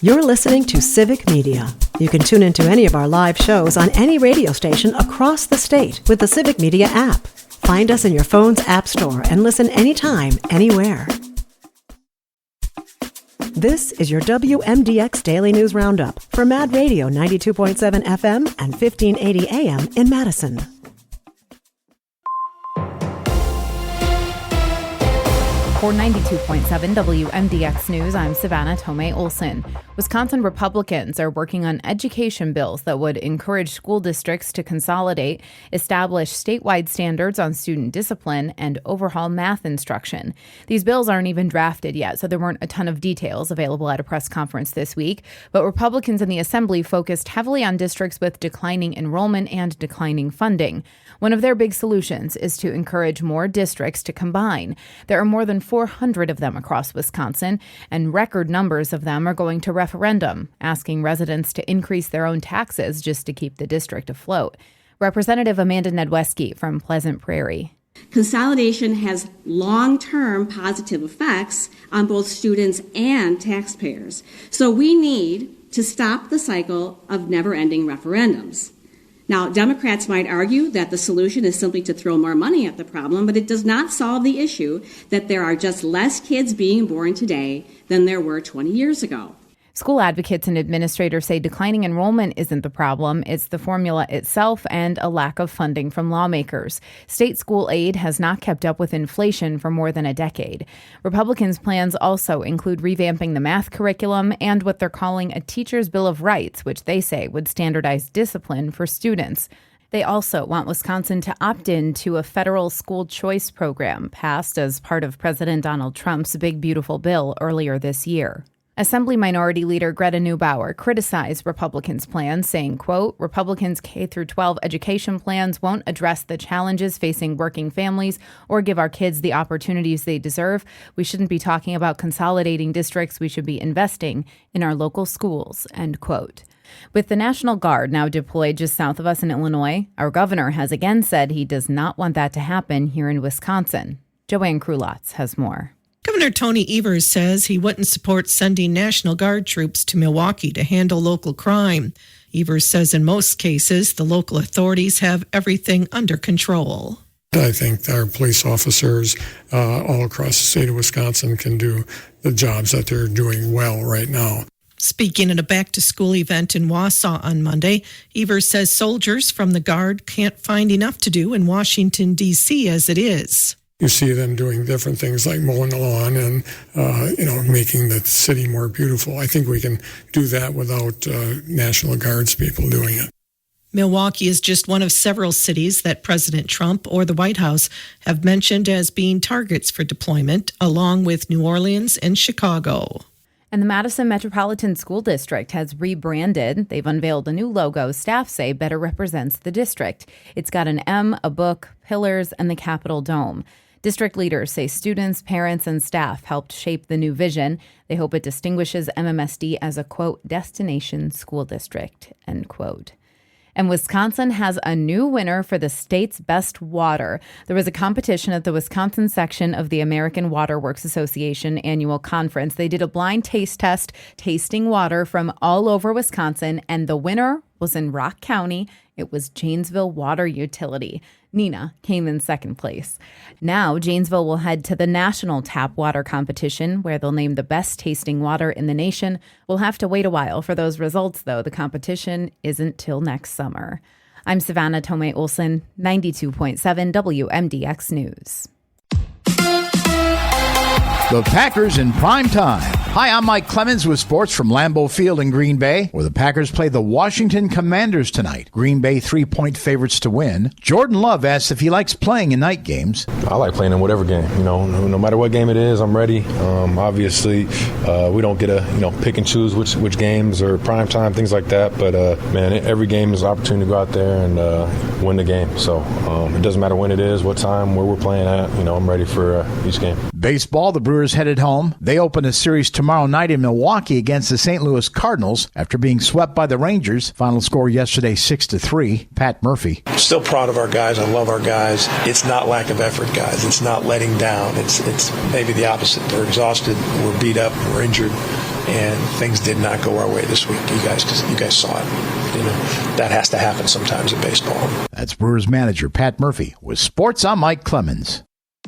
You're listening to Civic Media. You can tune into any of our live shows on any radio station across the state with the Civic Media app. Find us in your phone's app store and listen anytime, anywhere. This is your WMDX Daily News Roundup for Mad Radio 92.7 FM and 1580 AM in Madison. For 92.7 WMDX News, I'm Savannah Tomei Olson. Wisconsin Republicans are working on education bills that would encourage school districts to consolidate, establish statewide standards on student discipline, and overhaul math instruction. These bills aren't even drafted yet, so there weren't a ton of details available at a press conference this week. But Republicans in the Assembly focused heavily on districts with declining enrollment and declining funding. One of their big solutions is to encourage more districts to combine. There are more than 400 of them across Wisconsin, and record numbers of them are going to referendum, asking residents to increase their own taxes just to keep the district afloat. Representative Amanda Nedweski from Pleasant Prairie. Consolidation has long-term positive effects on both students and taxpayers. So we need to stop the cycle of never-ending referendums. Now, Democrats might argue that the solution is simply to throw more money at the problem, but it does not solve the issue that there are just less kids being born today than there were 20 years ago. School advocates and administrators say declining enrollment isn't the problem. It's the formula itself and a lack of funding from lawmakers. State school aid has not kept up with inflation for more than a decade. Republicans' plans also include revamping the math curriculum and what they're calling a teacher's bill of rights, which they say would standardize discipline for students. They also want Wisconsin to opt in to a federal school choice program passed as part of President Donald Trump's Big Beautiful Bill earlier this year. Assembly Minority Leader Greta Neubauer criticized Republicans' plans, saying, quote, Republicans' K-12 education plans won't address the challenges facing working families or give our kids the opportunities they deserve. We shouldn't be talking about consolidating districts. We should be investing in our local schools, end quote. With the National Guard now deployed just south of us in Illinois, our governor has again said he does not want that to happen here in Wisconsin. Joanne Krulotz has more. Governor Tony Evers says he wouldn't support sending National Guard troops to Milwaukee to handle local crime. Evers says in most cases, the local authorities have everything under control. I think our police officers all across the state of Wisconsin can do the jobs that they're doing well right now. Speaking at a back-to-school event in Wausau on Monday, Evers says soldiers from the Guard can't find enough to do in Washington, D.C. as it is. You see them doing different things like mowing the lawn and, making the city more beautiful. I think we can do that without National Guards people doing it. Milwaukee is just one of several cities that President Trump or the White House have mentioned as being targets for deployment, along with New Orleans and Chicago. And the Madison Metropolitan School District has rebranded. They've unveiled a new logo staff say better represents the district. It's got an M, a book, pillars, and the Capitol Dome. District leaders say students, parents, and staff helped shape the new vision. They hope it distinguishes MMSD as a, quote, destination school district, end quote. And Wisconsin has a new winner for the state's best water. There was a competition at the Wisconsin section of the American Water Works Association annual conference. They did a blind taste test, tasting water from all over Wisconsin, and the winner was in Rock County. It was Janesville Water Utility. Neenah came in second place. Now, Janesville will head to the National Tap Water Competition, where they'll name the best tasting water in the nation. We'll have to wait a while for those results, though. The competition isn't till next summer. I'm Savannah Tomei Olson, 92.7 WMDX News. The Packers in prime time. Hi, I'm Mike Clemens with sports from Lambeau Field in Green Bay, where the Packers play the Washington Commanders tonight. Green Bay 3-point favorites to win. Jordan Love asks if he likes playing in night games. I like playing in whatever game. No matter what game it is, I'm ready. Obviously, we don't get to pick and choose which games or prime time, things like that. But every game is an opportunity to go out there and win the game. So it doesn't matter when it is, what time, where we're playing at. I'm ready for each game. Baseball, the Brewers headed home. They open a series tomorrow night in Milwaukee against the St. Louis Cardinals after being swept by the Rangers. Final score yesterday 6-3. Pat Murphy. Still proud of our guys. I love our guys. It's not lack of effort, guys. It's not letting down. It's maybe the opposite. They're exhausted. We're beat up. We're injured. and things did not go our way this week. You guys saw it. That has to happen sometimes in baseball. That's Brewers manager Pat Murphy with Sports. I'm Mike Clemens.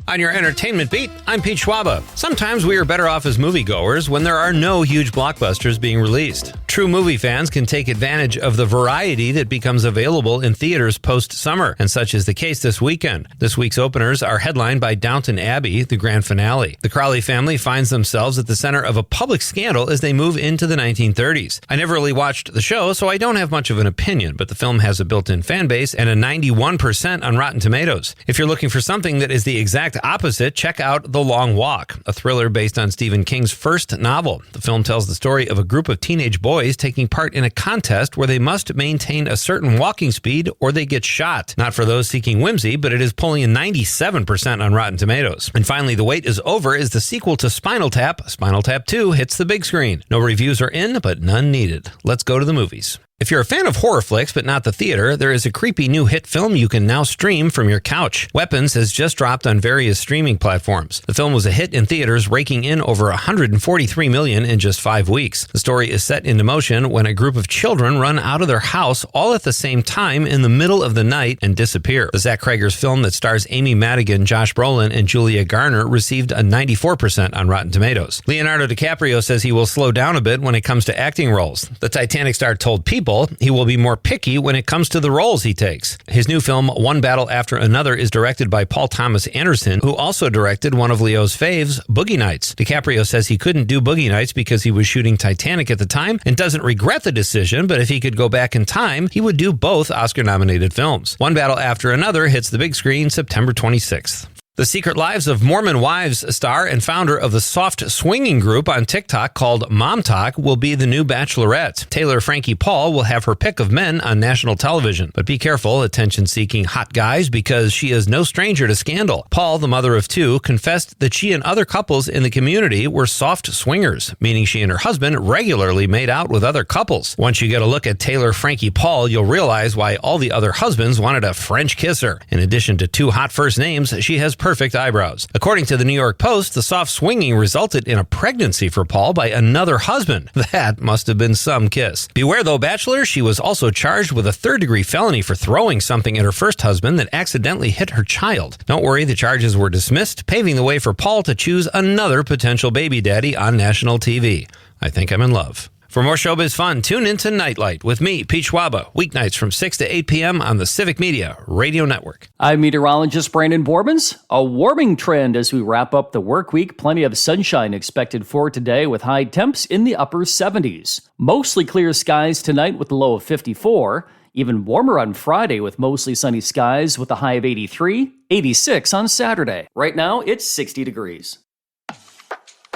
On your entertainment beat, I'm Pete Schwaba. Sometimes we are better off as moviegoers when there are no huge blockbusters being released. True movie fans can take advantage of the variety that becomes available in theaters post-summer, and such is the case this weekend. This week's openers are headlined by Downton Abbey, the grand finale. The Crowley family finds themselves at the center of a public scandal as they move into the 1930s. I never really watched the show, so I don't have much of an opinion, but the film has a built-in fan base and a 91% on Rotten Tomatoes. If you're looking for something that is the exact opposite, check out The Long Walk, a thriller based on Stephen King's first novel. The film tells the story of a group of teenage boys taking part in a contest where they must maintain a certain walking speed or they get shot. Not for those seeking whimsy, but it is pulling a 97% on Rotten Tomatoes. And finally, The Wait is Over is the sequel to Spinal Tap. Spinal Tap 2 hits the big screen. No reviews are in, but none needed. Let's go to the movies. If you're a fan of horror flicks but not the theater, there is a creepy new hit film you can now stream from your couch. Weapons has just dropped on various streaming platforms. The film was a hit in theaters, raking in over $143 million in just 5 weeks. The story is set into motion when a group of children run out of their house all at the same time in the middle of the night and disappear. The Zach Cregger's film that stars Amy Madigan, Josh Brolin, and Julia Garner received a 94% on Rotten Tomatoes. Leonardo DiCaprio says he will slow down a bit when it comes to acting roles. The Titanic star told People he will be more picky when it comes to the roles he takes. His new film, One Battle After Another, is directed by Paul Thomas Anderson, who also directed one of Leo's faves, Boogie Nights. DiCaprio says he couldn't do Boogie Nights because he was shooting Titanic at the time and doesn't regret the decision, but if he could go back in time, he would do both Oscar-nominated films. One Battle After Another hits the big screen September 26th. The Secret Lives of Mormon Wives star and founder of the soft swinging group on TikTok called Mom Talk will be the new Bachelorette. Taylor Frankie Paul will have her pick of men on national television. But be careful, attention-seeking hot guys, because she is no stranger to scandal. Paul, the mother of 2, confessed that she and other couples in the community were soft swingers, meaning she and her husband regularly made out with other couples. Once you get a look at Taylor Frankie Paul, you'll realize why all the other husbands wanted a French kiss her. In addition to 2 hot first names, she has perfect eyebrows. According to the New York Post, the soft swinging resulted in a pregnancy for Paul by another husband. That must have been some kiss. Beware though, Bachelor, she was also charged with a 3rd-degree felony for throwing something at her first husband that accidentally hit her child. Don't worry, the charges were dismissed, paving the way for Paul to choose another potential baby daddy on national TV. I think I'm in love. For more showbiz fun, tune into Nightlight with me, Pete Schwaba, weeknights from 6 to 8 p.m. on the Civic Media Radio Network. I'm meteorologist Brandon Borbans. A warming trend as we wrap up the work week. Plenty of sunshine expected for today with high temps in the upper 70s. Mostly clear skies tonight with a low of 54. Even warmer on Friday with mostly sunny skies with a high of 83. 86 on Saturday. Right now, it's 60 degrees.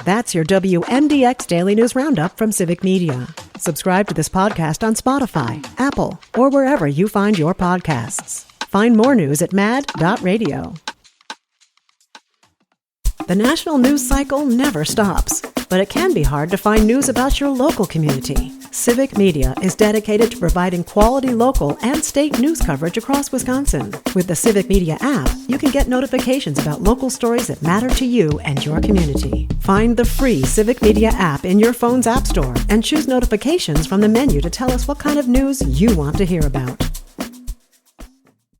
That's your WMDX Daily News Roundup from Civic Media. Subscribe to this podcast on Spotify, Apple, or wherever you find your podcasts. Find more news at mad.radio. The national news cycle never stops, but it can be hard to find news about your local community. Civic Media is dedicated to providing quality local and state news coverage across Wisconsin. With the Civic Media app, you can get notifications about local stories that matter to you and your community. Find the free Civic Media app in your phone's app store and choose notifications from the menu to tell us what kind of news you want to hear about.